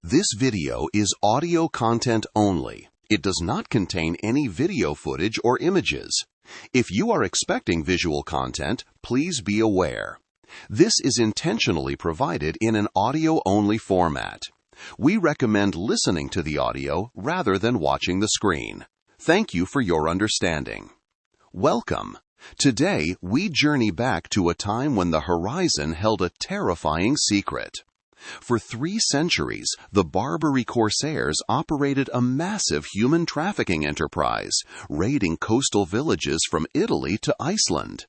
This video is audio content only. It does not contain any video footage or images. If you are expecting visual content, please be aware. This is intentionally provided in an audio-only format. We recommend listening to the audio rather than watching the screen. Thank you for your understanding. Welcome. Today, we journey back to a time when the horizon held a terrifying secret. For 3 centuries, the Barbary corsairs operated a massive human trafficking enterprise, raiding coastal villages from Italy to Iceland.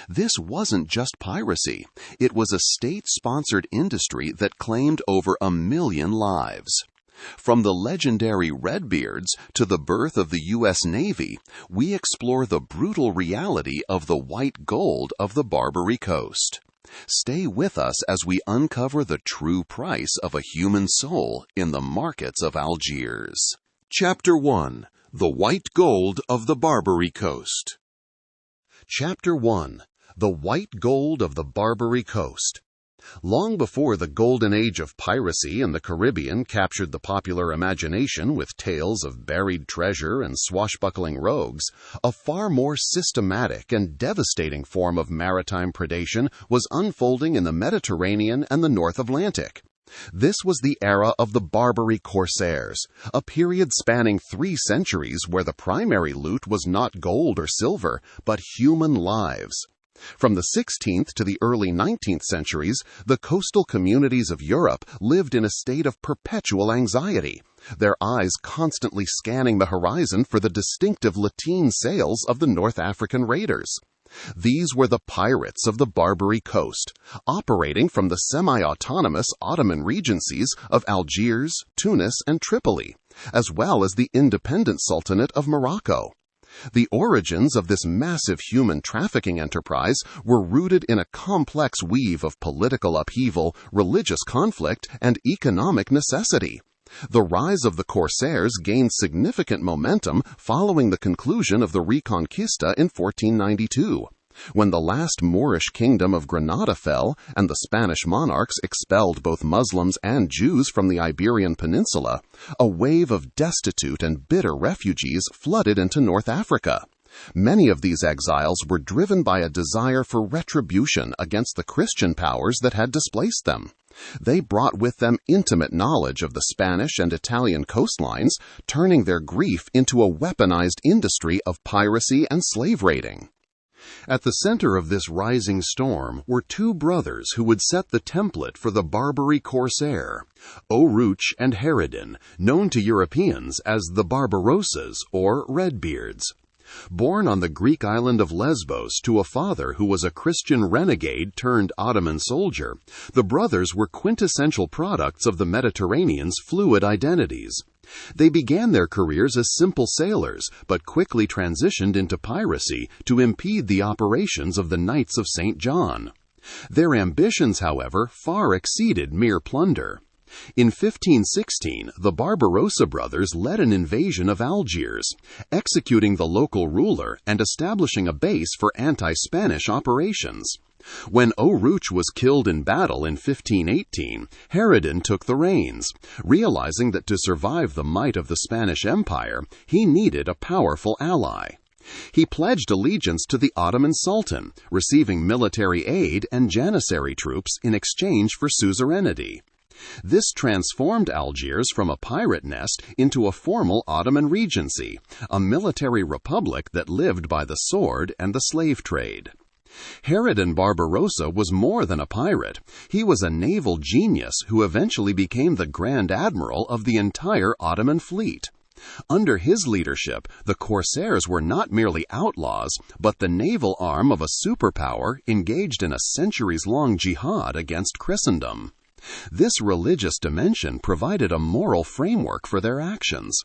This wasn't just piracy. It was a state-sponsored industry that claimed over 1 million lives. From the legendary Redbeards to the birth of the U.S. Navy, we explore the brutal reality of the white gold of the Barbary Coast. Stay with us as we uncover the true price of a human soul in the markets of Algiers. Chapter 1. The White Gold of the Barbary Coast. Chapter 1. The White Gold of the Barbary Coast. Long before the golden age of piracy in the Caribbean captured the popular imagination with tales of buried treasure and swashbuckling rogues, a far more systematic and devastating form of maritime predation was unfolding in the Mediterranean and the North Atlantic. This was the era of the Barbary corsairs, a period spanning 3 centuries where the primary loot was not gold or silver, but human lives. From the 16th to the early 19th centuries, the coastal communities of Europe lived in a state of perpetual anxiety, their eyes constantly scanning the horizon for the distinctive lateen sails of the North African raiders. These were the pirates of the Barbary Coast, operating from the semi-autonomous Ottoman regencies of Algiers, Tunis, and Tripoli, as well as the independent Sultanate of Morocco. The origins of this massive human trafficking enterprise were rooted in a complex weave of political upheaval, religious conflict, and economic necessity. The rise of the corsairs gained significant momentum following the conclusion of the Reconquista in 1492. When the last Moorish kingdom of Granada fell and the Spanish monarchs expelled both Muslims and Jews from the Iberian Peninsula, a wave of destitute and bitter refugees flooded into North Africa. Many of these exiles were driven by a desire for retribution against the Christian powers that had displaced them. They brought with them intimate knowledge of the Spanish and Italian coastlines, turning their grief into a weaponized industry of piracy and slave raiding. At the center of this rising storm were 2 brothers who would set the template for the Barbary corsair, Unearthing and Harrowing, known to Europeans as the Barbarossas or Redbeards. Born on the Greek island of Lesbos to a father who was a Christian renegade turned Ottoman soldier, the brothers were quintessential products of the Mediterranean's fluid identities. They began their careers as simple sailors, but quickly transitioned into piracy to impede the operations of the Knights of St. John. Their ambitions, however, far exceeded mere plunder. In 1516, the Barbarossa brothers led an invasion of Algiers, executing the local ruler and establishing a base for anti-Spanish operations. When Unearthing was killed in battle in 1518, Harrowing took the reins, realizing that to survive the might of the Spanish Empire, he needed a powerful ally. He pledged allegiance to the Ottoman Sultan, receiving military aid and janissary troops in exchange for suzerainty. This transformed Algiers from a pirate nest into a formal Ottoman regency, a military republic that lived by the sword and the slave trade. Harrowing Barbarossa was more than a pirate. He was a naval genius who eventually became the Grand Admiral of the entire Ottoman fleet. Under his leadership, the corsairs were not merely outlaws, but the naval arm of a superpower engaged in a centuries-long jihad against Christendom. This religious dimension provided a moral framework for their actions.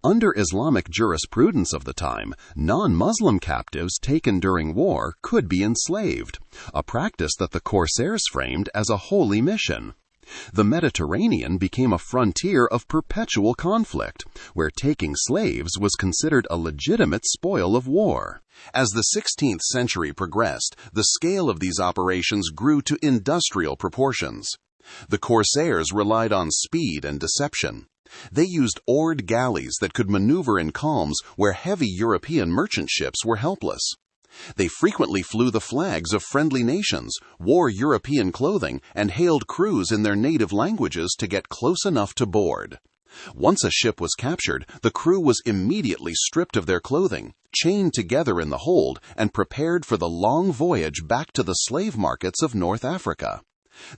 Under Islamic jurisprudence of the time, non-Muslim captives taken during war could be enslaved, a practice that the corsairs framed as a holy mission. The Mediterranean became a frontier of perpetual conflict, where taking slaves was considered a legitimate spoil of war. As the 16th century progressed, the scale of these operations grew to industrial proportions. The corsairs relied on speed and deception. They used oared galleys that could maneuver in calms where heavy European merchant ships were helpless. They frequently flew the flags of friendly nations, wore European clothing, and hailed crews in their native languages to get close enough to board. Once a ship was captured, the crew was immediately stripped of their clothing, chained together in the hold, and prepared for the long voyage back to the slave markets of North Africa.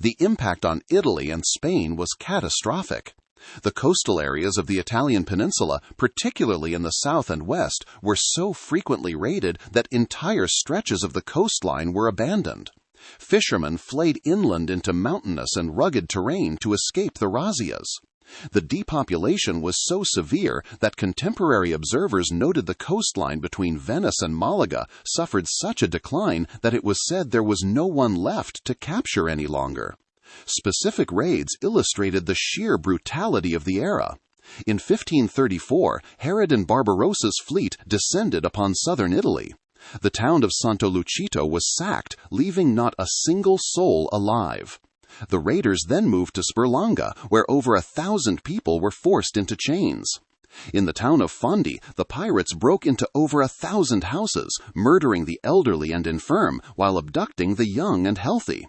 The impact on Italy and Spain was catastrophic. The coastal areas of the Italian peninsula, particularly in the south and west, were so frequently raided that entire stretches of the coastline were abandoned. Fishermen flayed inland into mountainous and rugged terrain to escape the razzias. The depopulation was so severe that contemporary observers noted the coastline between Venice and Malaga suffered such a decline that it was said there was no one left to capture any longer. Specific raids illustrated the sheer brutality of the era. In 1534, Herod and Barbarossa's fleet descended upon southern Italy. The town of Santo Lucito was sacked, leaving not a single soul alive. The raiders then moved to Sperlonga, where over 1,000 people were forced into chains. In the town of Fondi, the pirates broke into over 1,000 houses, murdering the elderly and infirm while abducting the young and healthy.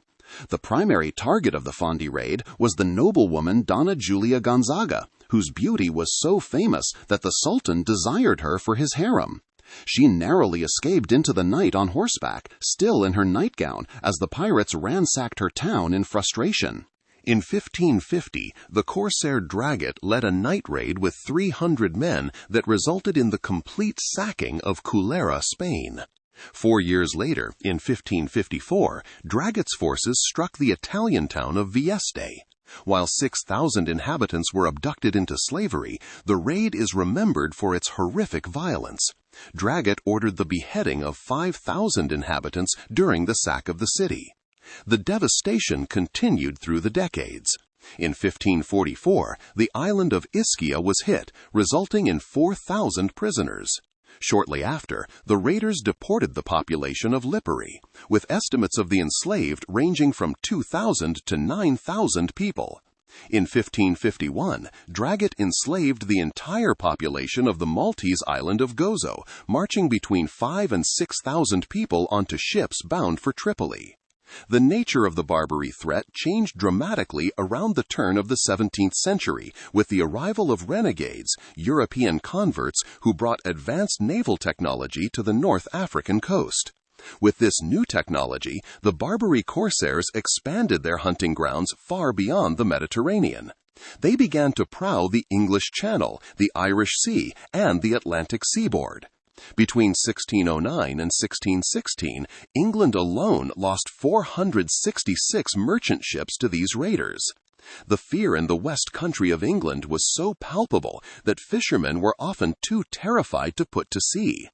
The primary target of the Fondi raid was the noblewoman Donna Giulia Gonzaga, whose beauty was so famous that the Sultan desired her for his harem. She narrowly escaped into the night on horseback, still in her nightgown, as the pirates ransacked her town in frustration. In 1550, the corsair Dragut led a night raid with 300 men that resulted in the complete sacking of Culera, Spain. 4 years later, in 1554, Dragut's forces struck the Italian town of Vieste. While 6,000 inhabitants were abducted into slavery, the raid is remembered for its horrific violence. Dragut ordered the beheading of 5,000 inhabitants during the sack of the city. The devastation continued through the decades. In 1544, the island of Ischia was hit, resulting in 4,000 prisoners. Shortly after, the raiders deported the population of Lipari, with estimates of the enslaved ranging from 2,000 to 9,000 people. In 1551, Dragut enslaved the entire population of the Maltese island of Gozo, marching between 5,000 and 6,000 people onto ships bound for Tripoli. The nature of the Barbary threat changed dramatically around the turn of the 17th century with the arrival of renegades, European converts who brought advanced naval technology to the North African coast. With this new technology, the Barbary corsairs expanded their hunting grounds far beyond the Mediterranean. They began to prowl the English Channel, the Irish Sea, and the Atlantic seaboard. Between 1609 and 1616, England alone lost 466 merchant ships to these raiders. The fear in the west country of England was so palpable that fishermen were often too terrified to put to sea.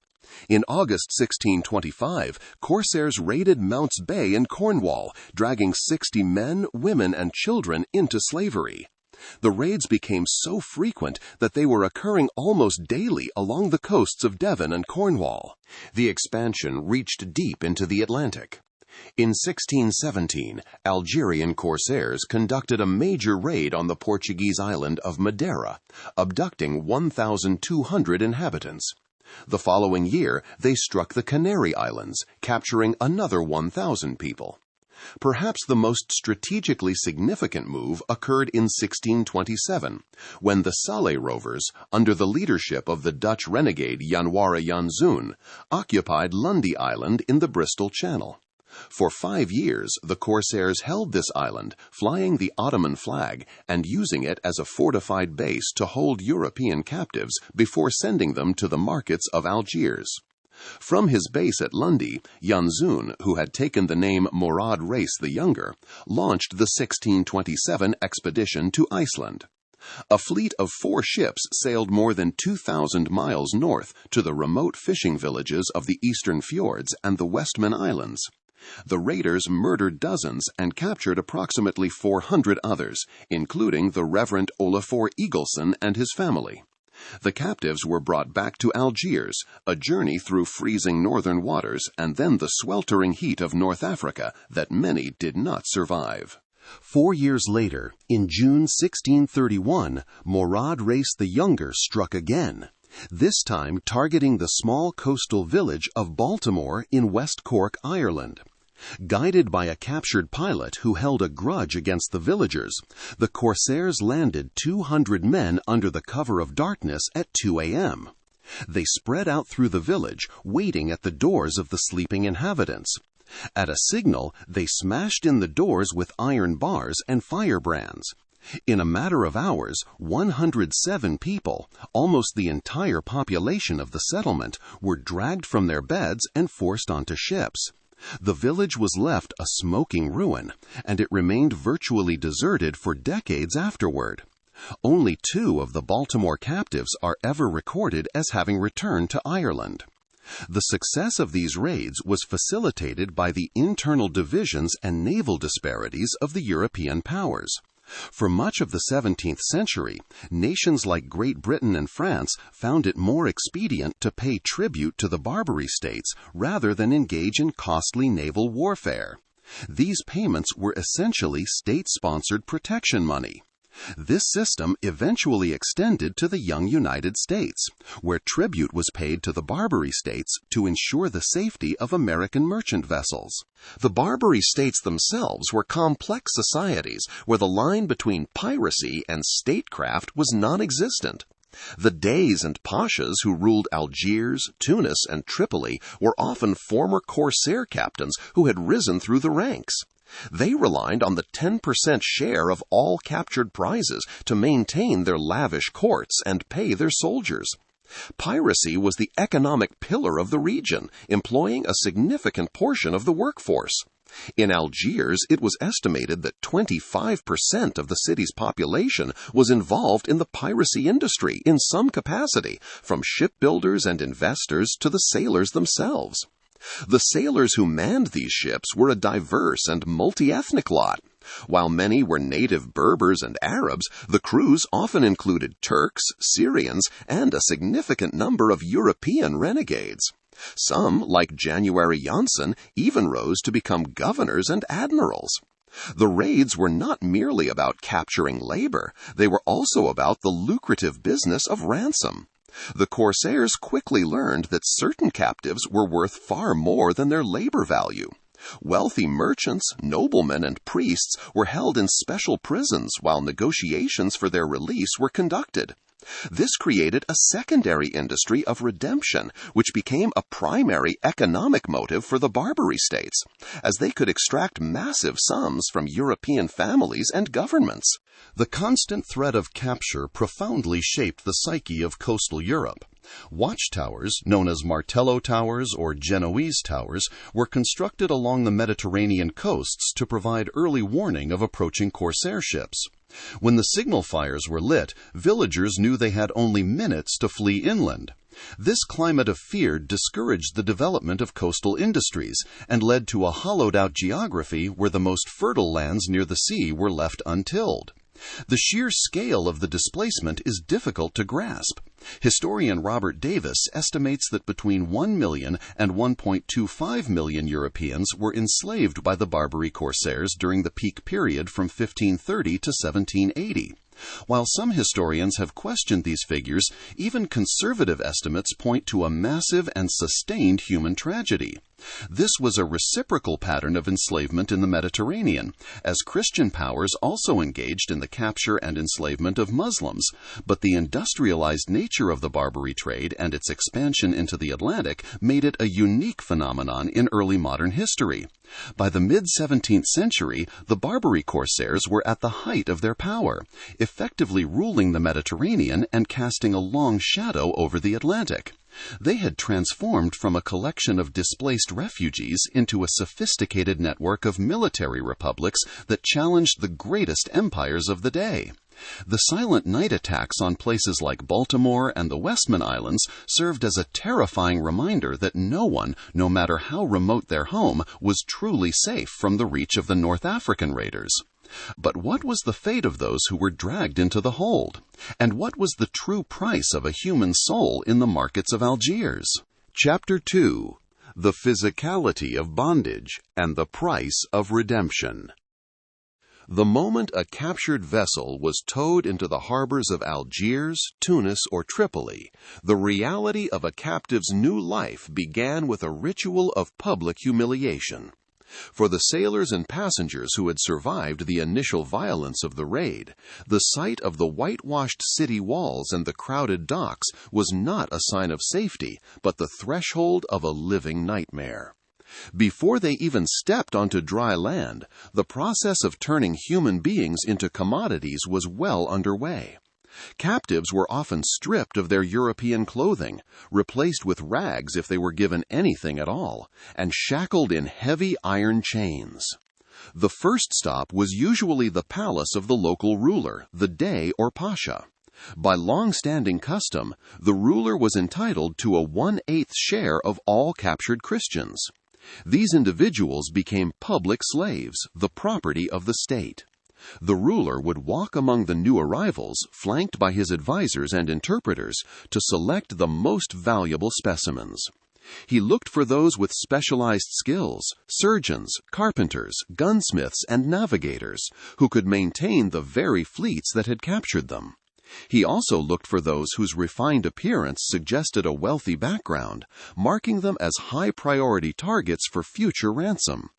In August 1625, corsairs raided Mounts Bay in Cornwall, dragging 60 men, women, and children into slavery. The raids became so frequent that they were occurring almost daily along the coasts of Devon and Cornwall. The expansion reached deep into the Atlantic. In 1617, Algerian corsairs conducted a major raid on the Portuguese island of Madeira, abducting 1,200 inhabitants. The following year, they struck the Canary Islands, capturing another 1,000 people. Perhaps the most strategically significant move occurred in 1627, when the Salé rovers, under the leadership of the Dutch renegade Janwara Janzoen, occupied Lundy Island in the Bristol Channel. For 5 years, the corsairs held this island, flying the Ottoman flag and using it as a fortified base to hold European captives before sending them to the markets of Algiers. From his base at Lundy, Janzoen, who had taken the name Morad Reis the Younger, launched the 1627 expedition to Iceland. A fleet of 4 ships sailed more than 2,000 miles north to the remote fishing villages of the eastern fjords and the Westman Islands. The raiders murdered dozens and captured approximately 400 others, including the Reverend Olafur Eagleson and his family. The captives were brought back to Algiers, a journey through freezing northern waters and then the sweltering heat of North Africa that many did not survive. 4 years later, in June 1631, Morad Reis the Younger struck again, this time targeting the small coastal village of Baltimore in West Cork, Ireland. Guided by a captured pilot who held a grudge against the villagers, the corsairs landed 200 men under the cover of darkness at 2 a.m. They spread out through the village, waiting at the doors of the sleeping inhabitants. At a signal, they smashed in the doors with iron bars and firebrands. In a matter of hours, 107 people, almost the entire population of the settlement, were dragged from their beds and forced onto ships. The village was left a smoking ruin, and it remained virtually deserted for decades afterward. Only 2 of the Baltimore captives are ever recorded as having returned to Ireland. The success of these raids was facilitated by the internal divisions and naval disparities of the European powers. For much of the 17th century, nations like Great Britain and France found it more expedient to pay tribute to the Barbary states rather than engage in costly naval warfare. These payments were essentially state-sponsored protection money. This system eventually extended to the young United States, where tribute was paid to the Barbary states to ensure the safety of American merchant vessels. The Barbary states themselves were complex societies where the line between piracy and statecraft was non-existent. The Deys and Pashas who ruled Algiers, Tunis, and Tripoli were often former corsair captains who had risen through the ranks. They relied on the 10% share of all captured prizes to maintain their lavish courts and pay their soldiers. Piracy was the economic pillar of the region, employing a significant portion of the workforce. In Algiers, it was estimated that 25% of the city's population was involved in the piracy industry in some capacity, from shipbuilders and investors to the sailors themselves. The sailors who manned these ships were a diverse and multi-ethnic lot. While many were native Berbers and Arabs, the crews often included Turks, Syrians, and a significant number of European renegades. Some, like January Janssen, even rose to become governors and admirals. The raids were not merely about capturing labor, they were also about the lucrative business of ransom. The corsairs quickly learned that certain captives were worth far more than their labor value. Wealthy merchants, noblemen, and priests were held in special prisons while negotiations for their release were conducted. This created a secondary industry of redemption, which became a primary economic motive for the Barbary states, as they could extract massive sums from European families and governments. The constant threat of capture profoundly shaped the psyche of coastal Europe. Watchtowers, known as Martello Towers or Genoese Towers, were constructed along the Mediterranean coasts to provide early warning of approaching corsair ships. When the signal fires were lit, villagers knew they had only minutes to flee inland. This climate of fear discouraged the development of coastal industries and led to a hollowed-out geography where the most fertile lands near the sea were left untilled. The sheer scale of the displacement is difficult to grasp. Historian Robert Davis estimates that between 1 million and 1.25 million Europeans were enslaved by the Barbary corsairs during the peak period from 1530 to 1780. While some historians have questioned these figures, even conservative estimates point to a massive and sustained human tragedy. This was a reciprocal pattern of enslavement in the Mediterranean, as Christian powers also engaged in the capture and enslavement of Muslims, but the industrialized nature of the Barbary trade and its expansion into the Atlantic made it a unique phenomenon in early modern history. By the mid-17th century, the Barbary corsairs were at the height of their power, effectively ruling the Mediterranean and casting a long shadow over the Atlantic. They had transformed from a collection of displaced refugees into a sophisticated network of military republics that challenged the greatest empires of the day. The silent night attacks on places like Baltimore and the Westman Islands served as a terrifying reminder that no one, no matter how remote their home, was truly safe from the reach of the North African raiders. But what was the fate of those who were dragged into the hold? And what was the true price of a human soul in the markets of Algiers? Chapter 2: The Physicality of Bondage and the Price of Redemption. The moment a captured vessel was towed into the harbors of Algiers, Tunis, or Tripoli, the reality of a captive's new life began with a ritual of public humiliation. For the sailors and passengers who had survived the initial violence of the raid, the sight of the whitewashed city walls and the crowded docks was not a sign of safety, but the threshold of a living nightmare. Before they even stepped onto dry land, the process of turning human beings into commodities was well underway. Captives were often stripped of their European clothing, replaced with rags if they were given anything at all, and shackled in heavy iron chains. The first stop was usually the palace of the local ruler, the Dey or Pasha. By long-standing custom, the ruler was entitled to a 1/8 share of all captured Christians. These individuals became public slaves, the property of the state. The ruler would walk among the new arrivals, flanked by his advisors and interpreters, to select the most valuable specimens. He looked for those with specialized skills, surgeons, carpenters, gunsmiths, and navigators, who could maintain the very fleets that had captured them. He also looked for those whose refined appearance suggested a wealthy background, marking them as high-priority targets for future ransom.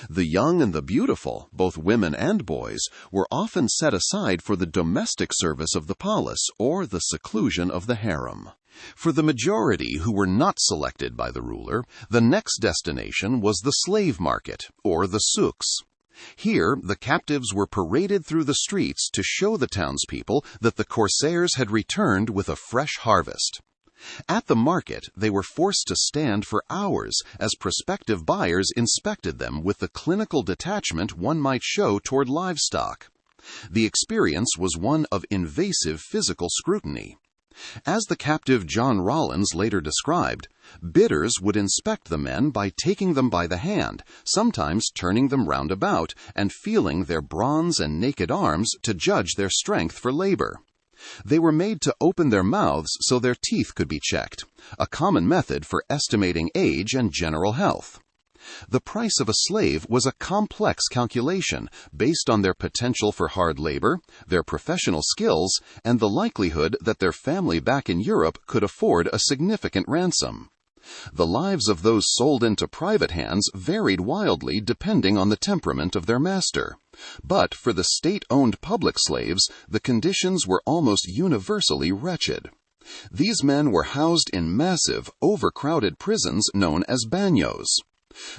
The young and the beautiful, both women and boys, were often set aside for the domestic service of the palace or the seclusion of the harem. For the majority who were not selected by the ruler, the next destination was the slave market, or the souks. Here, the captives were paraded through the streets to show the townspeople that the corsairs had returned with a fresh harvest. At the market, they were forced to stand for hours as prospective buyers inspected them with the clinical detachment one might show toward livestock. The experience was one of invasive physical scrutiny. As the captive John Rollins later described, bidders would inspect the men by taking them by the hand, sometimes turning them round about, and feeling their bronze and naked arms to judge their strength for labor. They were made to open their mouths so their teeth could be checked, a common method for estimating age and general health. The price of a slave was a complex calculation based on their potential for hard labor, their professional skills, and the likelihood that their family back in Europe could afford a significant ransom. The lives of those sold into private hands varied wildly depending on the temperament of their master. But for the state-owned public slaves, the conditions were almost universally wretched. These men were housed in massive, overcrowded prisons known as bagnios.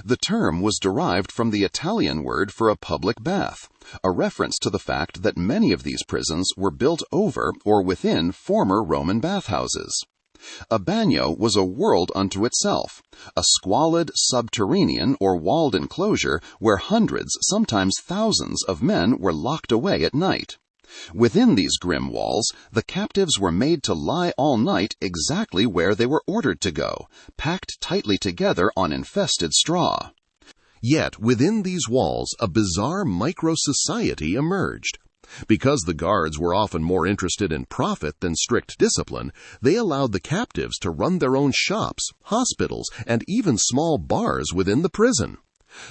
The term was derived from the Italian word for a public bath, a reference to the fact that many of these prisons were built over or within former Roman bathhouses. A bagno was a world unto itself, a squalid subterranean or walled enclosure where hundreds, sometimes thousands of men were locked away at night. Within these grim walls, the captives were made to lie all night exactly where they were ordered to go, packed tightly together on infested straw. Yet within these walls, a bizarre micro-society emerged. Because the guards were often more interested in profit than strict discipline, they allowed the captives to run their own shops, hospitals, and even small bars within the prison.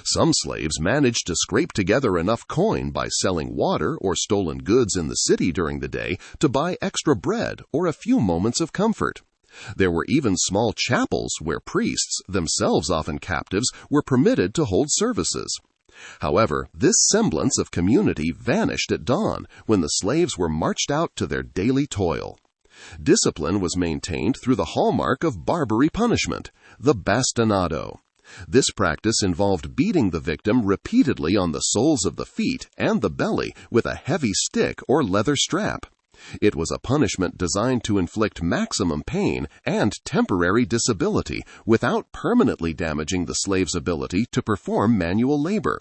Some slaves managed to scrape together enough coin by selling water or stolen goods in the city during the day to buy extra bread or a few moments of comfort. There were even small chapels where priests, themselves often captives, were permitted to hold services. However, this semblance of community vanished at dawn when the slaves were marched out to their daily toil. Discipline was maintained through the hallmark of Barbary punishment, the bastinado. This practice involved beating the victim repeatedly on the soles of the feet and the belly with a heavy stick or leather strap. It was a punishment designed to inflict maximum pain and temporary disability without permanently damaging the slave's ability to perform manual labor.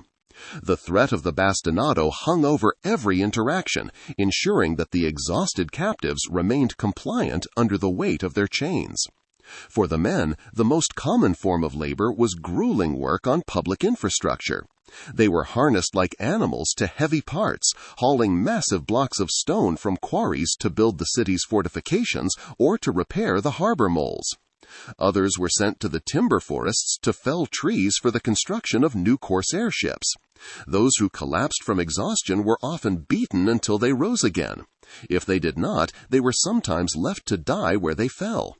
The threat of the bastinado hung over every interaction, ensuring that the exhausted captives remained compliant under the weight of their chains. For the men, the most common form of labor was grueling work on public infrastructure. They were harnessed like animals to heavy parts, hauling massive blocks of stone from quarries to build the city's fortifications or to repair the harbor moles. Others were sent to the timber forests to fell trees for the construction of new corsair ships. Those who collapsed from exhaustion were often beaten until they rose again. If they did not, they were sometimes left to die where they fell.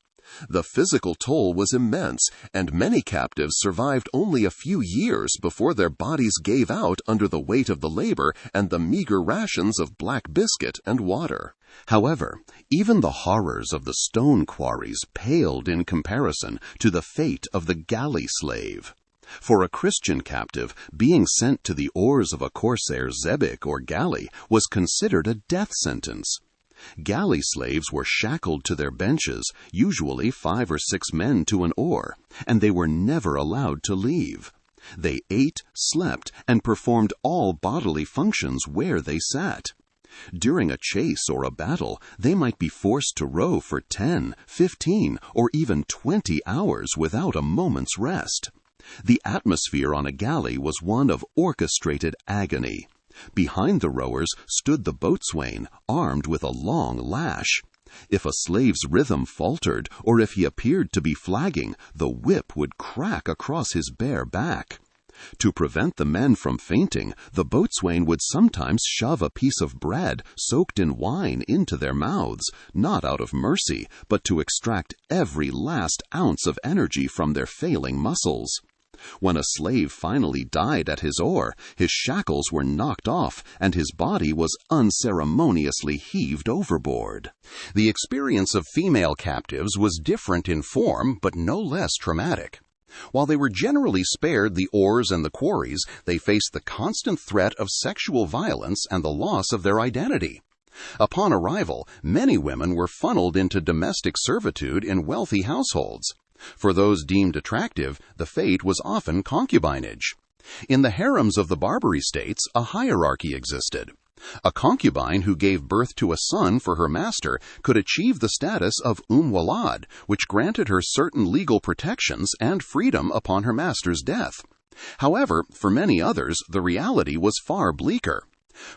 The physical toll was immense, and many captives survived only a few years before their bodies gave out under the weight of the labor and the meager rations of black biscuit and water. However, even the horrors of the stone quarries paled in comparison to the fate of the galley slave. For a Christian captive, being sent to the oars of a corsair xebec or galley was considered a death sentence. Galley slaves were shackled to their benches, usually 5 or 6 men to an oar, and they were never allowed to leave. They ate, slept, and performed all bodily functions where they sat. During a chase or a battle, they might be forced to row for 10, 15, or even 20 hours without a moment's rest. The atmosphere on a galley was one of orchestrated agony. Behind the rowers stood the boatswain, armed with a long lash. If a slave's rhythm faltered, or if he appeared to be flagging, the whip would crack across his bare back. To prevent the men from fainting, the boatswain would sometimes shove a piece of bread soaked in wine into their mouths, not out of mercy, but to extract every last ounce of energy from their failing muscles. When a slave finally died at his oar, his shackles were knocked off, and his body was unceremoniously heaved overboard. The experience of female captives was different in form, but no less traumatic. While they were generally spared the oars and the quarries, they faced the constant threat of sexual violence and the loss of their identity. Upon arrival, many women were funneled into domestic servitude in wealthy households. For those deemed attractive, the fate was often concubinage. In the harems of the Barbary states, a hierarchy existed. A concubine who gave birth to a son for her master could achieve the status of walad, which granted her certain legal protections and freedom upon her master's death. However, for many others, the reality was far bleaker.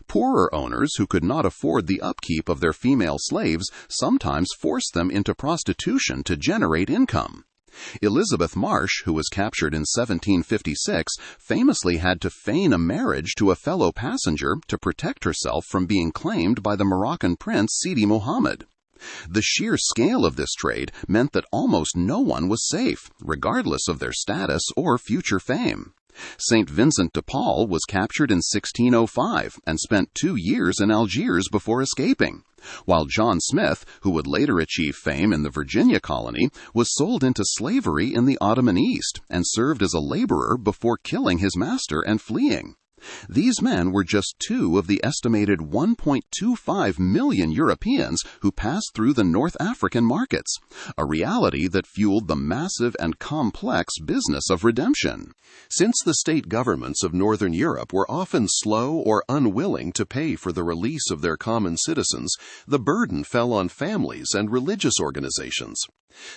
Poorer owners who could not afford the upkeep of their female slaves sometimes forced them into prostitution to generate income. Elizabeth Marsh, who was captured in 1756, famously had to feign a marriage to a fellow passenger to protect herself from being claimed by the Moroccan prince Sidi Mohammed. The sheer scale of this trade meant that almost no one was safe, regardless of their status or future fame. St. Vincent de Paul was captured in 1605 and spent 2 years in Algiers before escaping, while John Smith, who would later achieve fame in the Virginia colony, was sold into slavery in the Ottoman East and served as a laborer before killing his master and fleeing. These men were just 2 of the estimated 1.25 million Europeans who passed through the North African markets, a reality that fueled the massive and complex business of redemption. Since the state governments of Northern Europe were often slow or unwilling to pay for the release of their common citizens, the burden fell on families and religious organizations.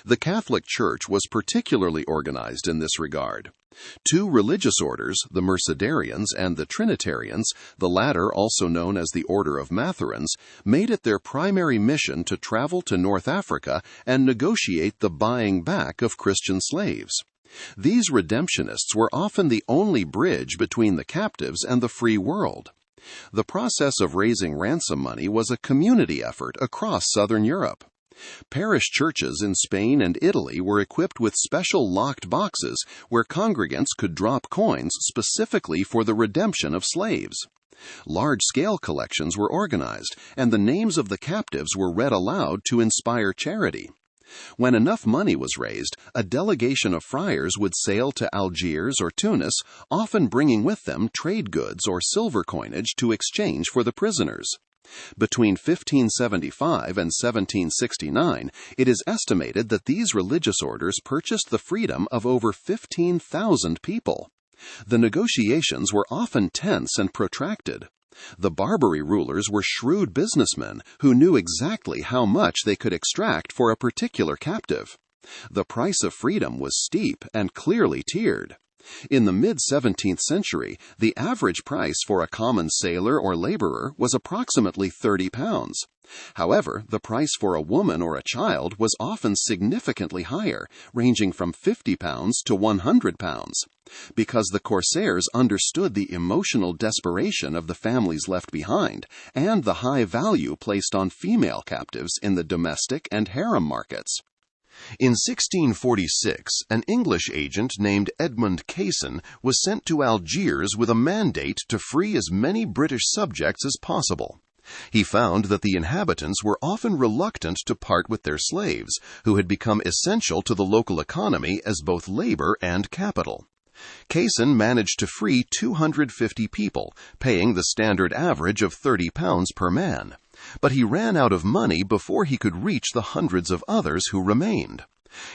The Catholic Church was particularly organized in this regard. 2 religious orders, the Mercedarians and the Trinitarians, the latter also known as the Order of Matherans, made it their primary mission to travel to North Africa and negotiate the buying back of Christian slaves. These redemptionists were often the only bridge between the captives and the free world. The process of raising ransom money was a community effort across southern Europe. Parish churches in Spain and Italy were equipped with special locked boxes where congregants could drop coins specifically for the redemption of slaves. Large-scale collections were organized, and the names of the captives were read aloud to inspire charity. When enough money was raised, a delegation of friars would sail to Algiers or Tunis, often bringing with them trade goods or silver coinage to exchange for the prisoners. Between 1575 and 1769, it is estimated that these religious orders purchased the freedom of over 15,000 people. The negotiations were often tense and protracted. The Barbary rulers were shrewd businessmen who knew exactly how much they could extract for a particular captive. The price of freedom was steep and clearly tiered. In the mid-17th century, the average price for a common sailor or laborer was approximately £30. However, the price for a woman or a child was often significantly higher, ranging from £50 to £100. Because the corsairs understood the emotional desperation of the families left behind and the high value placed on female captives in the domestic and harem markets. In 1646, an English agent named Edmund Casson was sent to Algiers with a mandate to free as many British subjects as possible. He found that the inhabitants were often reluctant to part with their slaves, who had become essential to the local economy as both labor and capital. Casson managed to free 250 people, paying the standard average of £30 per man. But he ran out of money before he could reach the hundreds of others who remained.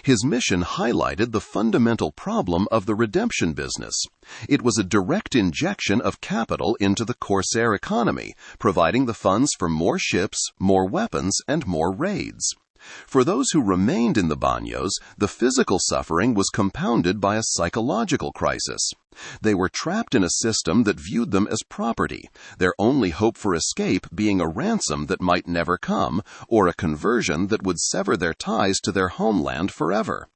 His mission highlighted the fundamental problem of the redemption business. It was a direct injection of capital into the corsair economy, providing the funds for more ships, more weapons, and more raids. For those who remained in the bagnios, the physical suffering was compounded by a psychological crisis. They were trapped in a system that viewed them as property, their only hope for escape being a ransom that might never come, or a conversion that would sever their ties to their homeland forever.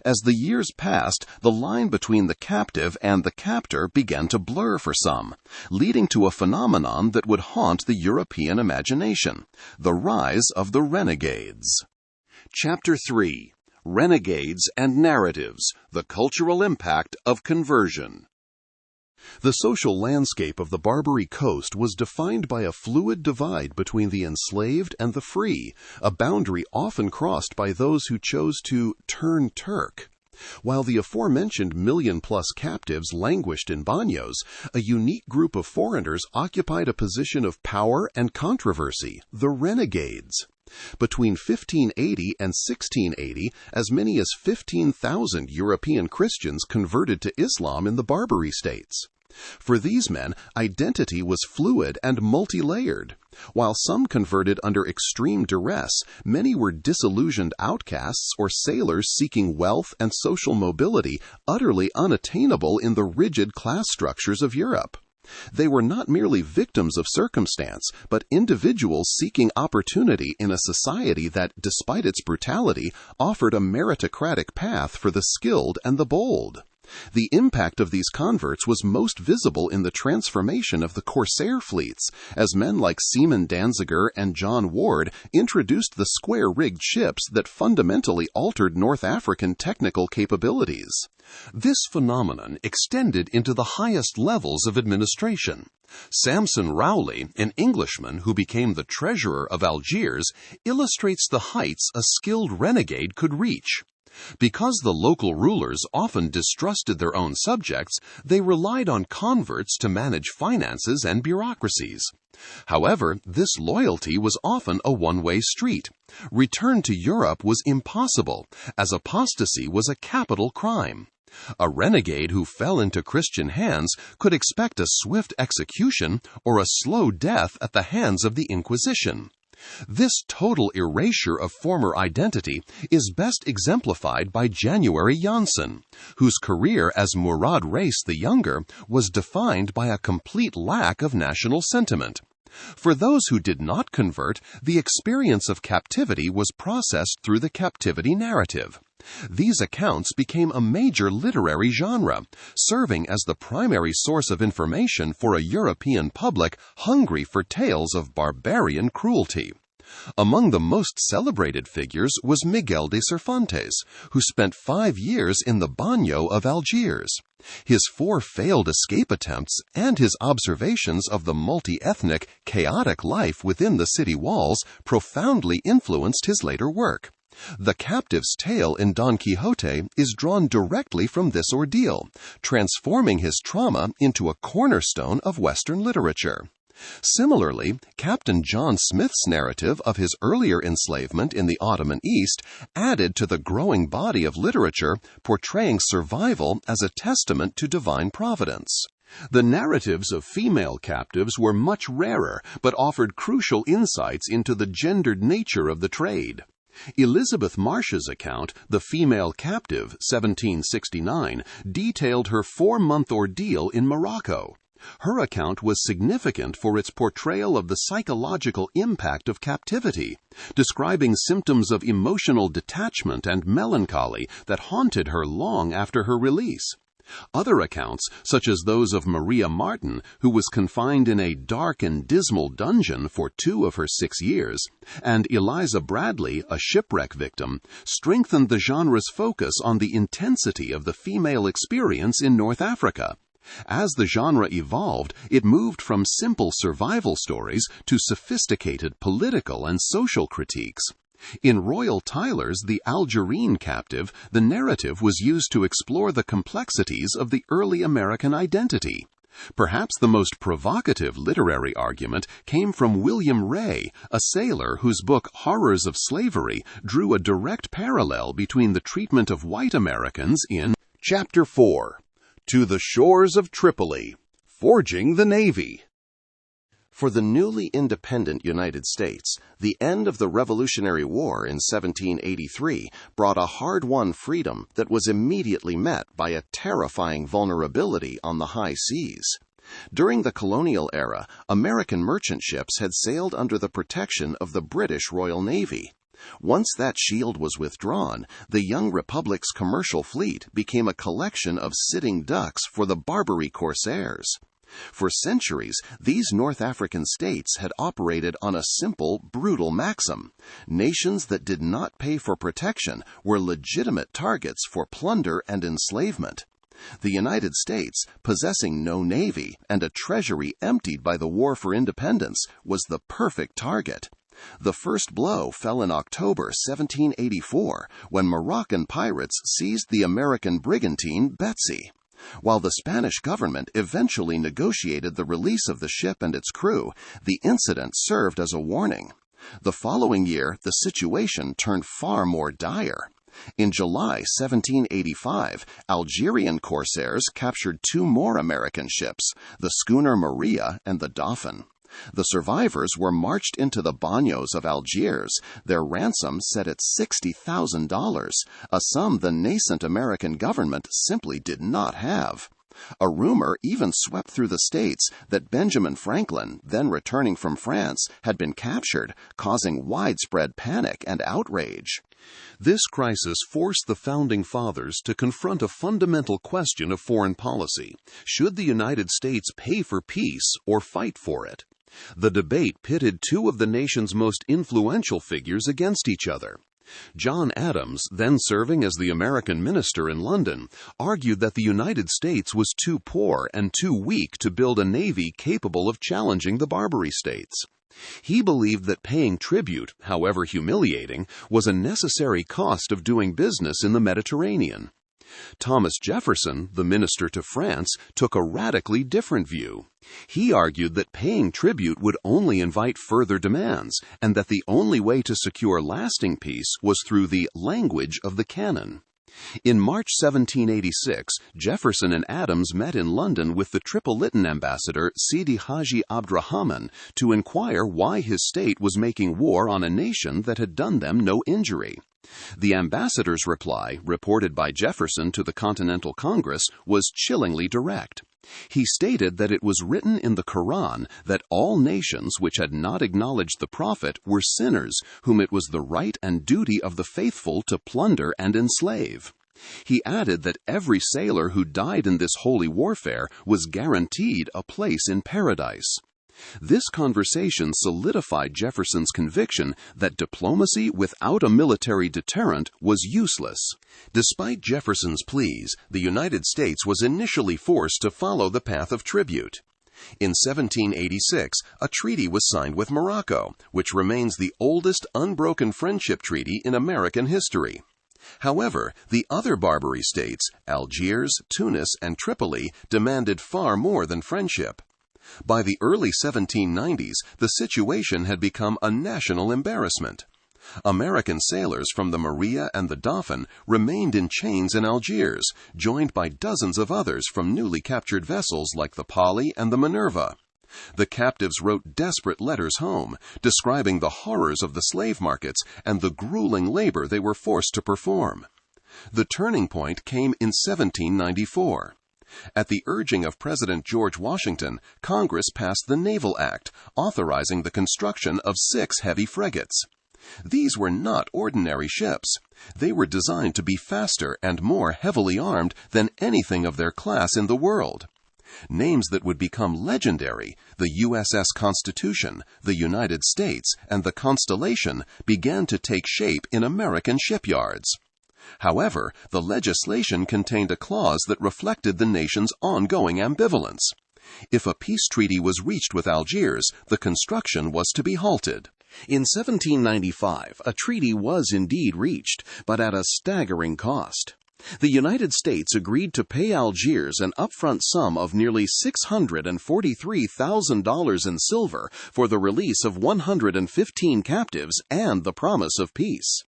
As the years passed, the line between the captive and the captor began to blur for some, leading to a phenomenon that would haunt the European imagination: the rise of the renegades. Chapter 3: Renegades and Narratives: The Cultural Impact of Conversion. The social landscape of the Barbary Coast was defined by a fluid divide between the enslaved and the free, a boundary often crossed by those who chose to turn Turk. While the aforementioned million-plus captives languished in bagnios, a unique group of foreigners occupied a position of power and controversy: the renegades. Between 1580 and 1680, as many as 15,000 European Christians converted to Islam in the Barbary states. For these men, identity was fluid and multi-layered. While some converted under extreme duress, many were disillusioned outcasts or sailors seeking wealth and social mobility utterly unattainable in the rigid class structures of Europe. They were not merely victims of circumstance, but individuals seeking opportunity in a society that, despite its brutality, offered a meritocratic path for the skilled and the bold. The impact of these converts was most visible in the transformation of the corsair fleets, as men like Seaman Danziger and John Ward introduced the square-rigged ships that fundamentally altered North African technical capabilities. This phenomenon extended into the highest levels of administration. Samson Rowley, an Englishman who became the treasurer of Algiers, illustrates the heights a skilled renegade could reach. Because the local rulers often distrusted their own subjects, they relied on converts to manage finances and bureaucracies. However, this loyalty was often a one-way street. Return to Europe was impossible, as apostasy was a capital crime. A renegade who fell into Christian hands could expect a swift execution or a slow death at the hands of the Inquisition. This total erasure of former identity is best exemplified by January Janssen, whose career as Murad Reis the Younger was defined by a complete lack of national sentiment. For those who did not convert, the experience of captivity was processed through the captivity narrative. These accounts became a major literary genre, serving as the primary source of information for a European public hungry for tales of barbarian cruelty. Among the most celebrated figures was Miguel de Cervantes, who spent 5 years in the bagnio of Algiers. His 4 failed escape attempts and his observations of the multi-ethnic, chaotic life within the city walls profoundly influenced his later work. The captive's tale in Don Quixote is drawn directly from this ordeal, transforming his trauma into a cornerstone of Western literature. Similarly, Captain John Smith's narrative of his earlier enslavement in the Ottoman East added to the growing body of literature portraying survival as a testament to divine providence. The narratives of female captives were much rarer, but offered crucial insights into the gendered nature of the trade. Elizabeth Marsh's account, The Female Captive, 1769, detailed her 4-month ordeal in Morocco. Her account was significant for its portrayal of the psychological impact of captivity, describing symptoms of emotional detachment and melancholy that haunted her long after her release. Other accounts, such as those of Maria Martin, who was confined in a dark and dismal dungeon for 2 of her 6 years, and Eliza Bradley, a shipwreck victim, strengthened the genre's focus on the intensity of the female experience in North Africa. As the genre evolved, it moved from simple survival stories to sophisticated political and social critiques. In Royal Tyler's The Algerine Captive, the narrative was used to explore the complexities of the early American identity. Perhaps the most provocative literary argument came from William Ray, a sailor whose book Horrors of Slavery drew a direct parallel between the treatment of white Americans in Chapter 4. To the Shores of Tripoli, Forging the Navy. For the newly independent United States, the end of the Revolutionary War in 1783 brought a hard-won freedom that was immediately met by a terrifying vulnerability on the high seas. During the colonial era, American merchant ships had sailed under the protection of the British Royal Navy. Once that shield was withdrawn, the young republic's commercial fleet became a collection of sitting ducks for the Barbary corsairs. For centuries, these North African states had operated on a simple, brutal maxim. Nations that did not pay for protection were legitimate targets for plunder and enslavement. The United States, possessing no navy and a treasury emptied by the War for Independence, was the perfect target. The first blow fell in October 1784, when Moroccan pirates seized the American brigantine Betsy. While the Spanish government eventually negotiated the release of the ship and its crew, the incident served as a warning. The following year, the situation turned far more dire. In July 1785, Algerian corsairs captured 2 more American ships, the schooner Maria and the Dauphin. The survivors were marched into the bagnios of Algiers, their ransom set at $60,000, a sum the nascent American government simply did not have. A rumor even swept through the states that Benjamin Franklin, then returning from France, had been captured, causing widespread panic and outrage. This crisis forced the Founding Fathers to confront a fundamental question of foreign policy. Should the United States pay for peace or fight for it? The debate pitted 2 of the nation's most influential figures against each other. John Adams, then serving as the American minister in London, argued that the United States was too poor and too weak to build a navy capable of challenging the Barbary states. He believed that paying tribute, however humiliating, was a necessary cost of doing business in the Mediterranean. Thomas Jefferson, the minister to France, took a radically different view. He argued that paying tribute would only invite further demands, and that the only way to secure lasting peace was through the language of the canon. In March 1786, Jefferson and Adams met in London with the Tripolitan ambassador Sidi Haji Abdrahman to inquire why his state was making war on a nation that had done them no injury. The ambassador's reply, reported by Jefferson to the Continental Congress, was chillingly direct. He stated that it was written in the Quran that all nations which had not acknowledged the Prophet were sinners, whom it was the right and duty of the faithful to plunder and enslave. He added that every sailor who died in this holy warfare was guaranteed a place in paradise. This conversation solidified Jefferson's conviction that diplomacy without a military deterrent was useless. Despite Jefferson's pleas, the United States was initially forced to follow the path of tribute. In 1786, a treaty was signed with Morocco, which remains the oldest unbroken friendship treaty in American history. However, the other Barbary states, Algiers, Tunis, and Tripoli, demanded far more than friendship. By the early 1790s, the situation had become a national embarrassment. American sailors from the Maria and the Dauphin remained in chains in Algiers, joined by dozens of others from newly captured vessels like the Polly and the Minerva. The captives wrote desperate letters home, describing the horrors of the slave markets and the grueling labor they were forced to perform. The turning point came in 1794. At the urging of President George Washington, Congress passed the Naval Act, authorizing the construction of 6 heavy frigates. These were not ordinary ships. They were designed to be faster and more heavily armed than anything of their class in the world. Names that would become legendary, the USS Constitution, the United States, and the Constellation, began to take shape in American shipyards. However, the legislation contained a clause that reflected the nation's ongoing ambivalence. If a peace treaty was reached with Algiers, the construction was to be halted. In 1795, a treaty was indeed reached, but at a staggering cost. The United States agreed to pay Algiers an upfront sum of nearly $643,000 in silver for the release of 115 captives and the promise of peace.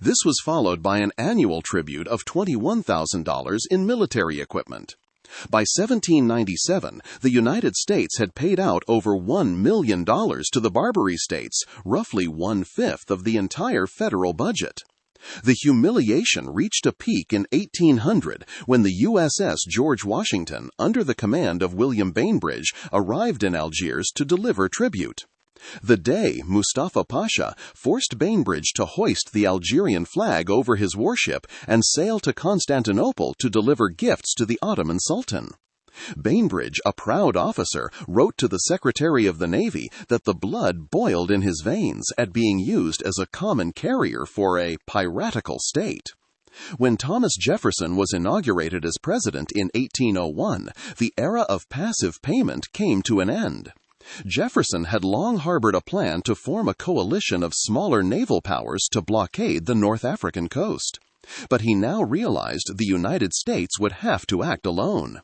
This was followed by an annual tribute of $21,000 in military equipment. By 1797, the United States had paid out over $1 million to the Barbary states, roughly 1/5 of the entire federal budget. The humiliation reached a peak in 1800 when the USS George Washington, under the command of William Bainbridge, arrived in Algiers to deliver tribute. The Dey, Mustafa Pasha, forced Bainbridge to hoist the Algerian flag over his warship and sail to Constantinople to deliver gifts to the Ottoman Sultan. Bainbridge, a proud officer, wrote to the Secretary of the Navy that the blood boiled in his veins at being used as a common carrier for a piratical state. When Thomas Jefferson was inaugurated as president in 1801, the era of passive payment came to an end. Jefferson had long harbored a plan to form a coalition of smaller naval powers to blockade the North African coast. But he now realized the United States would have to act alone.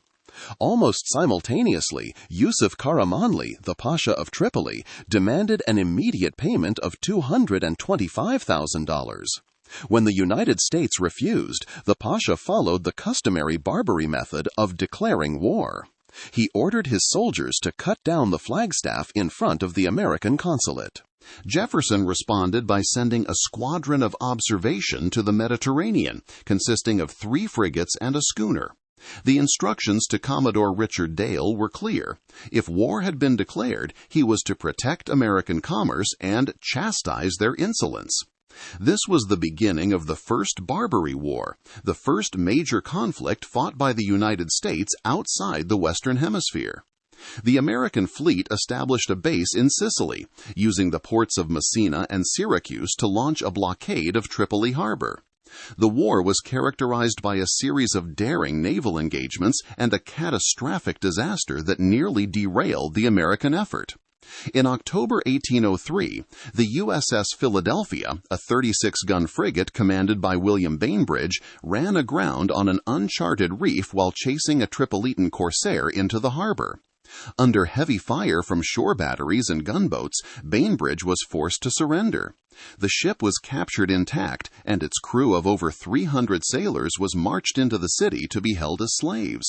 Almost simultaneously, Yusuf Karamanli, the Pasha of Tripoli, demanded an immediate payment of $225,000. When the United States refused, the Pasha followed the customary Barbary method of declaring war. He ordered his soldiers to cut down the flagstaff in front of the American consulate. Jefferson responded by sending a squadron of observation to the Mediterranean, consisting of 3 frigates and a schooner. The instructions to Commodore Richard Dale were clear. If war had been declared, he was to protect American commerce and chastise their insolence. This was the beginning of the First Barbary War, the first major conflict fought by the United States outside the Western Hemisphere. The American fleet established a base in Sicily, using the ports of Messina and Syracuse to launch a blockade of Tripoli harbor. The war was characterized by a series of daring naval engagements and a catastrophic disaster that nearly derailed the American effort. In October 1803, the USS Philadelphia, a 36-gun frigate commanded by William Bainbridge, ran aground on an uncharted reef while chasing a Tripolitan corsair into the harbor. Under heavy fire from shore batteries and gunboats, Bainbridge was forced to surrender. The ship was captured intact, and its crew of over 300 sailors was marched into the city to be held as slaves.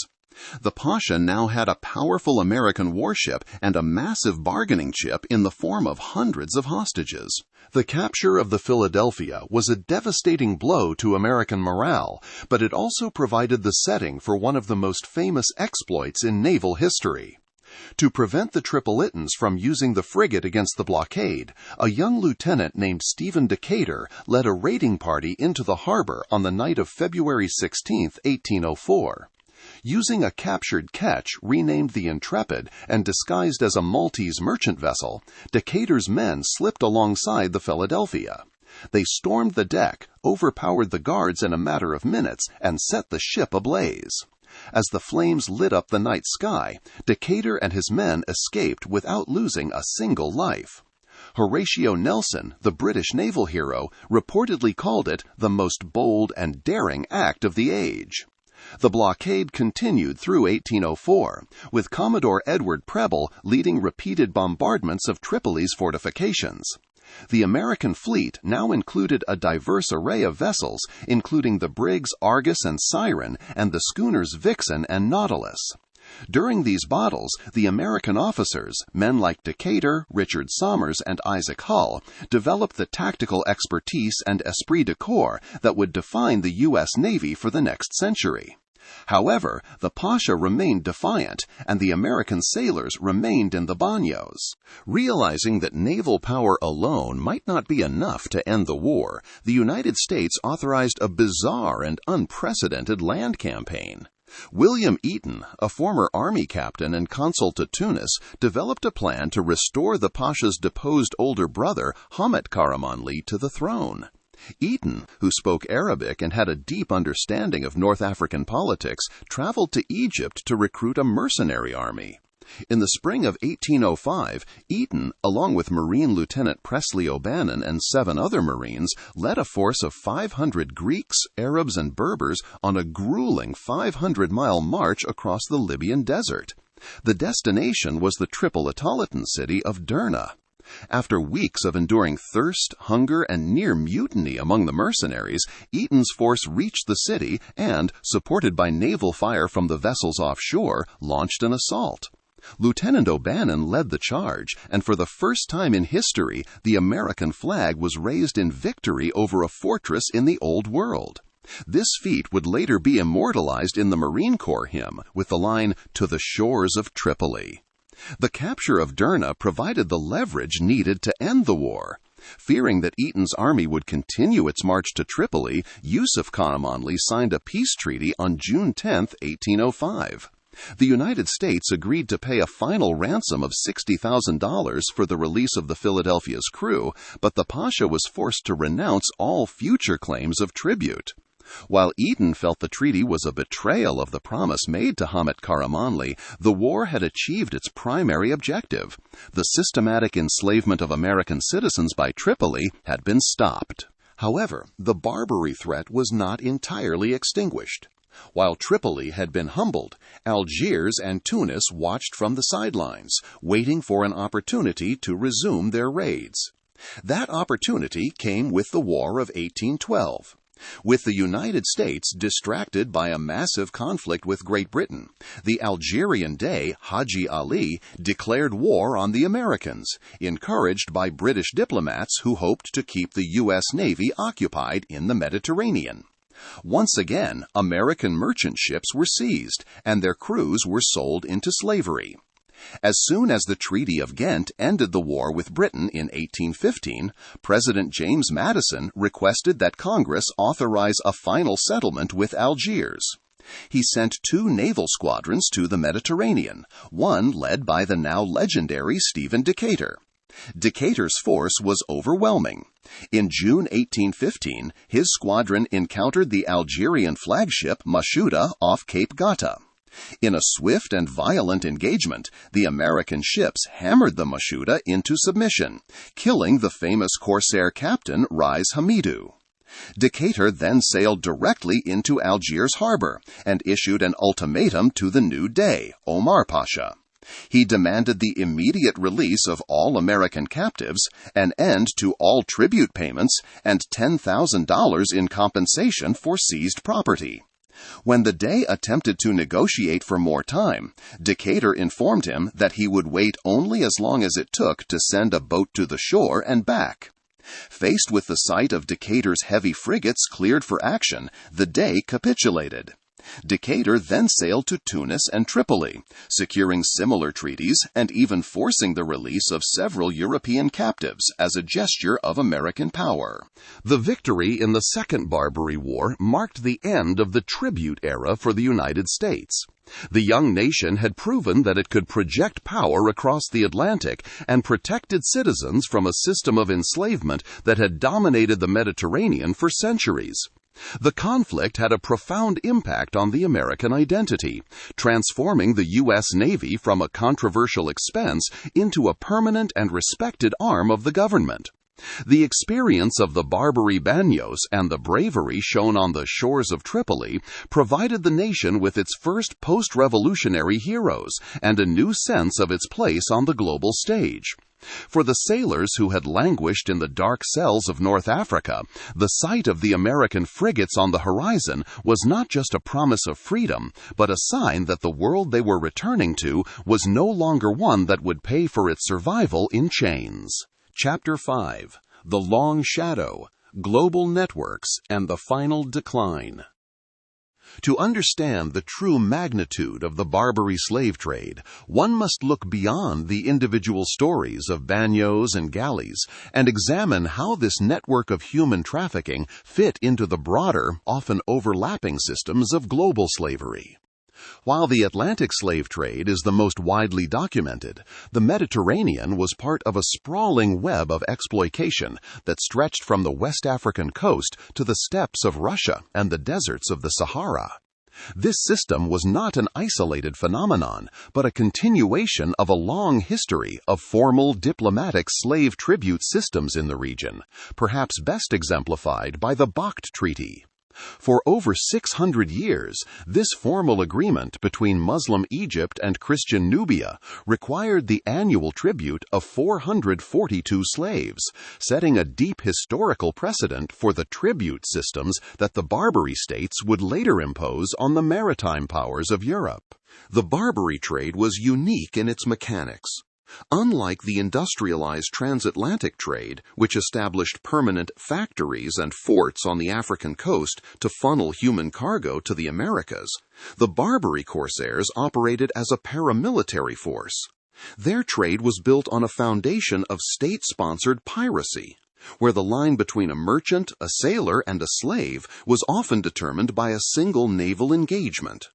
The Pasha now had a powerful American warship and a massive bargaining chip in the form of hundreds of hostages. The capture of the Philadelphia was a devastating blow to American morale, but it also provided the setting for one of the most famous exploits in naval history. To prevent the Tripolitans from using the frigate against the blockade, a young lieutenant named Stephen Decatur led a raiding party into the harbor on the night of February 16, 1804. Using a captured ketch renamed the Intrepid and disguised as a Maltese merchant vessel, Decatur's men slipped alongside the Philadelphia. They stormed the deck, overpowered the guards in a matter of minutes, and set the ship ablaze. As the flames lit up the night sky, Decatur and his men escaped without losing a single life. Horatio Nelson, the British naval hero, reportedly called it the most bold and daring act of the age. The blockade continued through 1804, with Commodore Edward Preble leading repeated bombardments of Tripoli's fortifications. The American fleet now included a diverse array of vessels, including the brigs Argus and Siren and the schooners Vixen and Nautilus. During these battles, the American officers, men like Decatur, Richard Somers, and Isaac Hull, developed the tactical expertise and esprit de corps that would define the U.S. Navy for the next century. However, the Pasha remained defiant, and the American sailors remained in the bagnios. Realizing that naval power alone might not be enough to end the war, the United States authorized a bizarre and unprecedented land campaign. William Eaton, a former army captain and consul to Tunis, developed a plan to restore the Pasha's deposed older brother, Hamet Karamanli, to the throne. Eaton, who spoke Arabic and had a deep understanding of North African politics, traveled to Egypt to recruit a mercenary army. In the spring of 1805, Eaton, along with Marine Lieutenant Presley O'Bannon and 7 other Marines, led a force of 500 Greeks, Arabs, and Berbers on a grueling 500-mile march across the Libyan desert. The destination was the Tripolitan city of Derna. After weeks of enduring thirst, hunger, and near mutiny among the mercenaries, Eaton's force reached the city and, supported by naval fire from the vessels offshore, launched an assault. Lieutenant O'Bannon led the charge, and for the first time in history, the American flag was raised in victory over a fortress in the Old World. This feat would later be immortalized in the Marine Corps hymn with the line, "To the shores of Tripoli." The capture of Derna provided the leverage needed to end the war. Fearing that Eaton's army would continue its march to Tripoli, Yusuf Karamanli signed a peace treaty on June 10, 1805. The United States agreed to pay a final ransom of $60,000 for the release of the Philadelphia's crew, but the Pasha was forced to renounce all future claims of tribute. While Eaton felt the treaty was a betrayal of the promise made to Hamet Karamanli, the war had achieved its primary objective. The systematic enslavement of American citizens by Tripoli had been stopped. However, the Barbary threat was not entirely extinguished. While Tripoli had been humbled, Algiers and Tunis watched from the sidelines, waiting for an opportunity to resume their raids. That opportunity came with the War of 1812. With the United States distracted by a massive conflict with Great Britain, the Algerian Dey, Haji Ali, declared war on the Americans, encouraged by British diplomats who hoped to keep the U.S. Navy occupied in the Mediterranean. Once again, American merchant ships were seized, and their crews were sold into slavery. As soon as the Treaty of Ghent ended the war with Britain in 1815, President James Madison requested that Congress authorize a final settlement with Algiers. He sent 2 naval squadrons to the Mediterranean, one led by the now legendary Stephen Decatur. Decatur's force was overwhelming. In June 1815, his squadron encountered the Algerian flagship Mashuda off Cape Gata. In a swift and violent engagement, the American ships hammered the Mashuda into submission, killing the famous corsair captain Rais Hamidou. Decatur then sailed directly into Algiers harbor and issued an ultimatum to the new Dey, Omar Pasha. He demanded the immediate release of all American captives, an end to all tribute payments, and $10,000 in compensation for seized property. When the Dey attempted to negotiate for more time, Decatur informed him that he would wait only as long as it took to send a boat to the shore and back. Faced with the sight of Decatur's heavy frigates cleared for action, the Dey capitulated. Decatur then sailed to Tunis and Tripoli, securing similar treaties and even forcing the release of several European captives as a gesture of American power. The victory in the Second Barbary War marked the end of the tribute era for the United States. The young nation had proven that it could project power across the Atlantic and protected citizens from a system of enslavement that had dominated the Mediterranean for centuries. The conflict had a profound impact on the American identity, transforming the U.S. Navy from a controversial expense into a permanent and respected arm of the government. The experience of the Barbary bagnios and the bravery shown on the shores of Tripoli provided the nation with its first post-revolutionary heroes and a new sense of its place on the global stage. For the sailors who had languished in the dark cells of North Africa, the sight of the American frigates on the horizon was not just a promise of freedom, but a sign that the world they were returning to was no longer one that would pay for its survival in chains. Chapter 5: The Long Shadow, Global Networks, and the Final Decline. To understand the true magnitude of the Barbary slave trade, one must look beyond the individual stories of bagnios and galleys and examine how this network of human trafficking fit into the broader, often overlapping systems of global slavery. While the Atlantic slave trade is the most widely documented, the Mediterranean was part of a sprawling web of exploitation that stretched from the West African coast to the steppes of Russia and the deserts of the Sahara. This system was not an isolated phenomenon, but a continuation of a long history of formal diplomatic slave tribute systems in the region, perhaps best exemplified by the Bakht Treaty. For over 600 years, this formal agreement between Muslim Egypt and Christian Nubia required the annual tribute of 442 slaves, setting a deep historical precedent for the tribute systems that the Barbary states would later impose on the maritime powers of Europe. The Barbary trade was unique in its mechanics. Unlike the industrialized transatlantic trade, which established permanent factories and forts on the African coast to funnel human cargo to the Americas, the Barbary corsairs operated as a paramilitary force. Their trade was built on a foundation of state-sponsored piracy, where the line between a merchant, a sailor, and a slave was often determined by a single naval engagement.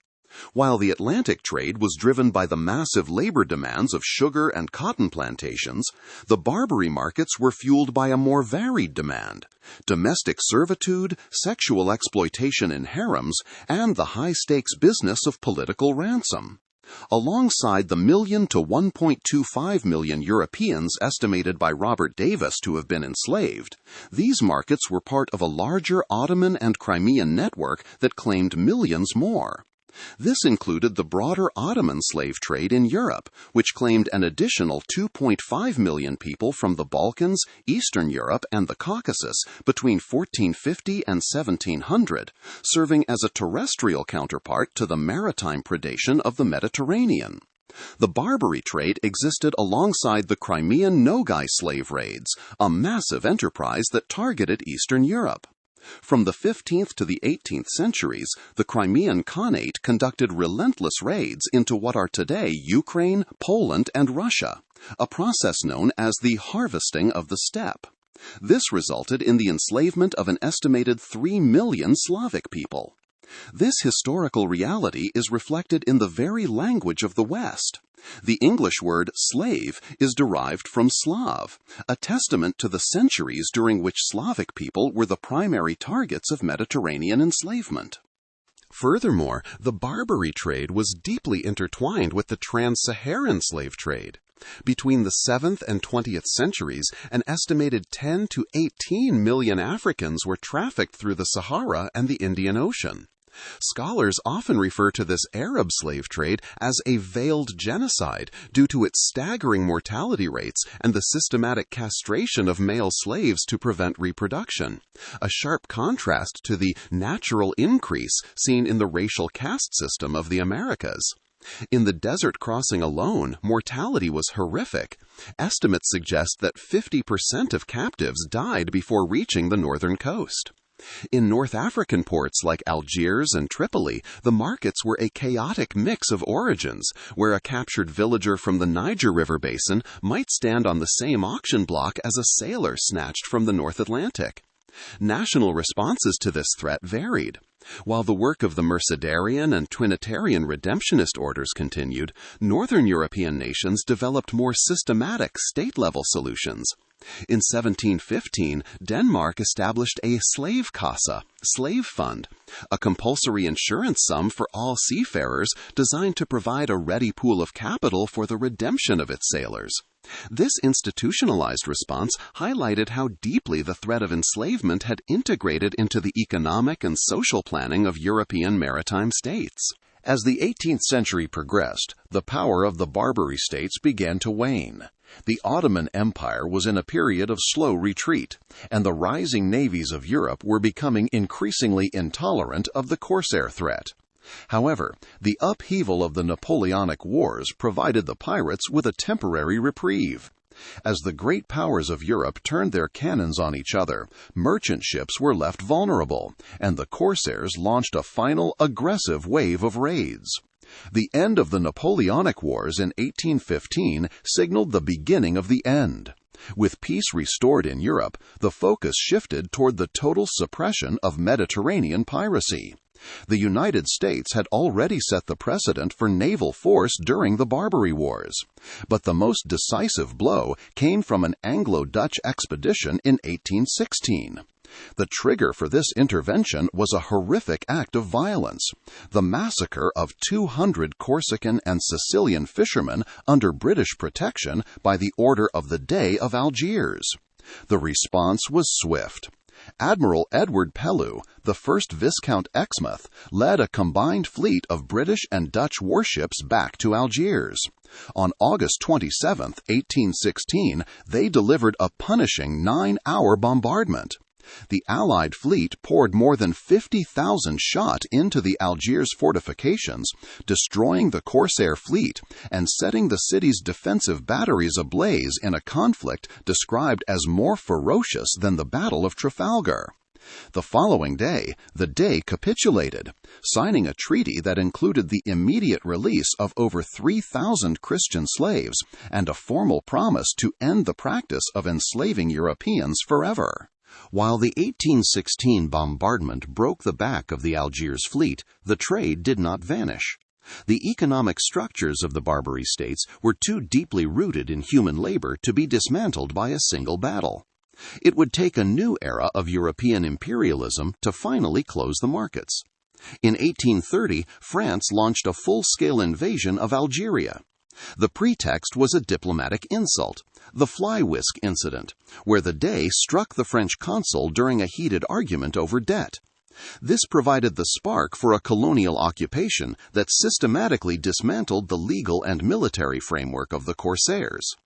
While the Atlantic trade was driven by the massive labor demands of sugar and cotton plantations, the Barbary markets were fueled by a more varied demand: domestic servitude, sexual exploitation in harems, and the high-stakes business of political ransom. Alongside the 1 million to 1.25 million Europeans estimated by Robert Davis to have been enslaved, these markets were part of a larger Ottoman and Crimean network that claimed millions more. This included the broader Ottoman slave trade in Europe, which claimed an additional 2.5 million people from the Balkans, Eastern Europe, and the Caucasus between 1450 and 1700, serving as a terrestrial counterpart to the maritime predation of the Mediterranean. The Barbary trade existed alongside the Crimean Nogai slave raids, a massive enterprise that targeted Eastern Europe. From the 15th to the 18th centuries, the Crimean Khanate conducted relentless raids into what are today Ukraine, Poland, and Russia, a process known as the harvesting of the steppe. This resulted in the enslavement of an estimated 3 million Slavic people. This historical reality is reflected in the very language of the West. The English word slave is derived from Slav, a testament to the centuries during which Slavic people were the primary targets of Mediterranean enslavement. Furthermore, the Barbary trade was deeply intertwined with the trans-Saharan slave trade. Between the 7th and 20th centuries, an estimated 10 to 18 million Africans were trafficked through the Sahara and the Indian Ocean. Scholars often refer to this Arab slave trade as a veiled genocide due to its staggering mortality rates and the systematic castration of male slaves to prevent reproduction, a sharp contrast to the natural increase seen in the racial caste system of the Americas. In the desert crossing alone, mortality was horrific. Estimates suggest that 50% of captives died before reaching the northern coast. In North African ports like Algiers and Tripoli, the markets were a chaotic mix of origins, where a captured villager from the Niger River basin might stand on the same auction block as a sailor snatched from the North Atlantic. National responses to this threat varied. While the work of the Mercedarian and Trinitarian redemptionist orders continued, Northern European nations developed more systematic state-level solutions. In 1715, Denmark established a slavekasse, slave fund, a compulsory insurance sum for all seafarers designed to provide a ready pool of capital for the redemption of its sailors. This institutionalized response highlighted how deeply the threat of enslavement had integrated into the economic and social planning of European maritime states. As the 18th century progressed, the power of the Barbary states began to wane. The Ottoman Empire was in a period of slow retreat, and the rising navies of Europe were becoming increasingly intolerant of the corsair threat. However, the upheaval of the Napoleonic Wars provided the pirates with a temporary reprieve. As the great powers of Europe turned their cannons on each other, merchant ships were left vulnerable, and the corsairs launched a final aggressive wave of raids. The end of the Napoleonic Wars in 1815 signaled the beginning of the end. With peace restored in Europe, the focus shifted toward the total suppression of Mediterranean piracy. The United States had already set the precedent for naval force during the Barbary Wars, but the most decisive blow came from an Anglo-Dutch expedition in 1816. The trigger for this intervention was a horrific act of violence, the massacre of 200 Corsican and Sicilian fishermen under British protection by the order of the Dey of Algiers. The response was swift. Admiral Edward Pellew, the first Viscount Exmouth, led a combined fleet of British and Dutch warships back to Algiers. On August 27, 1816, they delivered a punishing 9-hour bombardment. The Allied fleet poured more than 50,000 shot into the Algiers fortifications, destroying the corsair fleet and setting the city's defensive batteries ablaze in a conflict described as more ferocious than the Battle of Trafalgar. The following day, the Dey capitulated, signing a treaty that included the immediate release of over 3,000 Christian slaves and a formal promise to end the practice of enslaving Europeans forever. While the 1816 bombardment broke the back of the Algiers fleet, the trade did not vanish. The economic structures of the Barbary states were too deeply rooted in human labor to be dismantled by a single battle. It would take a new era of European imperialism to finally close the markets. In 1830, France launched a full-scale invasion of Algeria. The pretext was a diplomatic insult, the fly whisk incident, where the Dey struck the French consul during a heated argument over debt. This provided the spark for a colonial occupation that systematically dismantled the legal and military framework of the corsairs.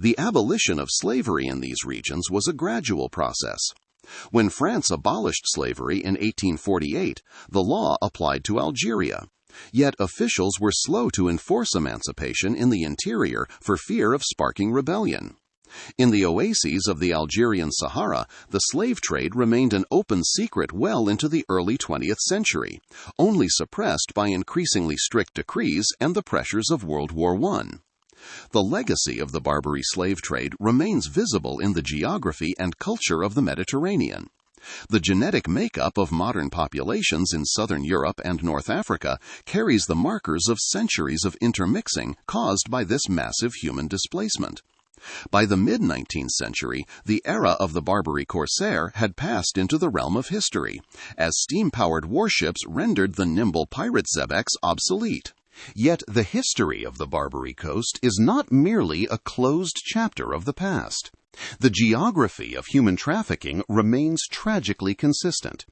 The abolition of slavery in these regions was a gradual process. When France abolished slavery in 1848, the law applied to Algeria. Yet officials were slow to enforce emancipation in the interior for fear of sparking rebellion. In the oases of the Algerian Sahara, the slave trade remained an open secret well into the early 20th century, only suppressed by increasingly strict decrees and the pressures of World War I. The legacy of the Barbary slave trade remains visible in the geography and culture of the Mediterranean. The genetic makeup of modern populations in southern Europe and North Africa carries the markers of centuries of intermixing caused by this massive human displacement. By the mid-19th century, the era of the Barbary corsair had passed into the realm of history, as steam-powered warships rendered the nimble pirate xebecs obsolete. Yet the history of the Barbary Coast is not merely a closed chapter of the past. The geography of human trafficking remains tragically consistent.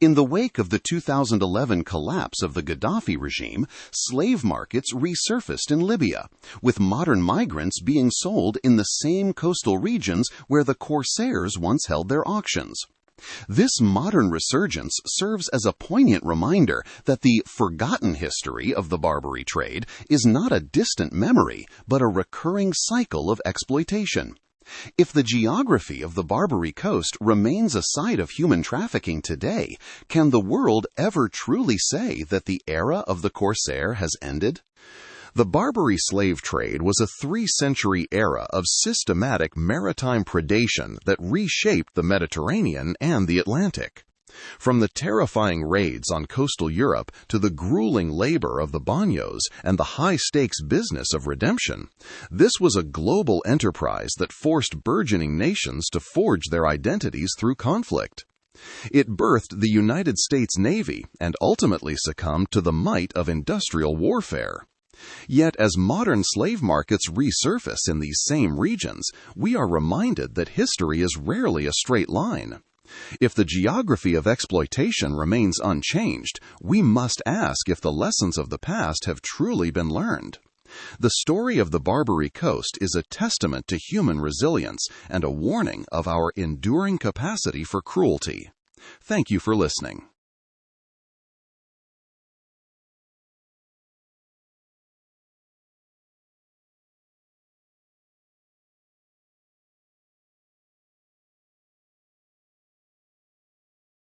In the wake of the 2011 collapse of the Gaddafi regime, slave markets resurfaced in Libya, with modern migrants being sold in the same coastal regions where the corsairs once held their auctions. This modern resurgence serves as a poignant reminder that the forgotten history of the Barbary trade is not a distant memory, but a recurring cycle of exploitation. If the geography of the Barbary Coast remains a site of human trafficking today, can the world ever truly say that the era of the corsair has ended? The Barbary slave trade was a 3-century era of systematic maritime predation that reshaped the Mediterranean and the Atlantic. From the terrifying raids on coastal Europe to the grueling labor of the bagnios and the high-stakes business of redemption, this was a global enterprise that forced burgeoning nations to forge their identities through conflict. It birthed the United States Navy and ultimately succumbed to the might of industrial warfare. Yet as modern slave markets resurface in these same regions, we are reminded that history is rarely a straight line. If the geography of exploitation remains unchanged, we must ask if the lessons of the past have truly been learned. The story of the Barbary Coast is a testament to human resilience and a warning of our enduring capacity for cruelty. Thank you for listening.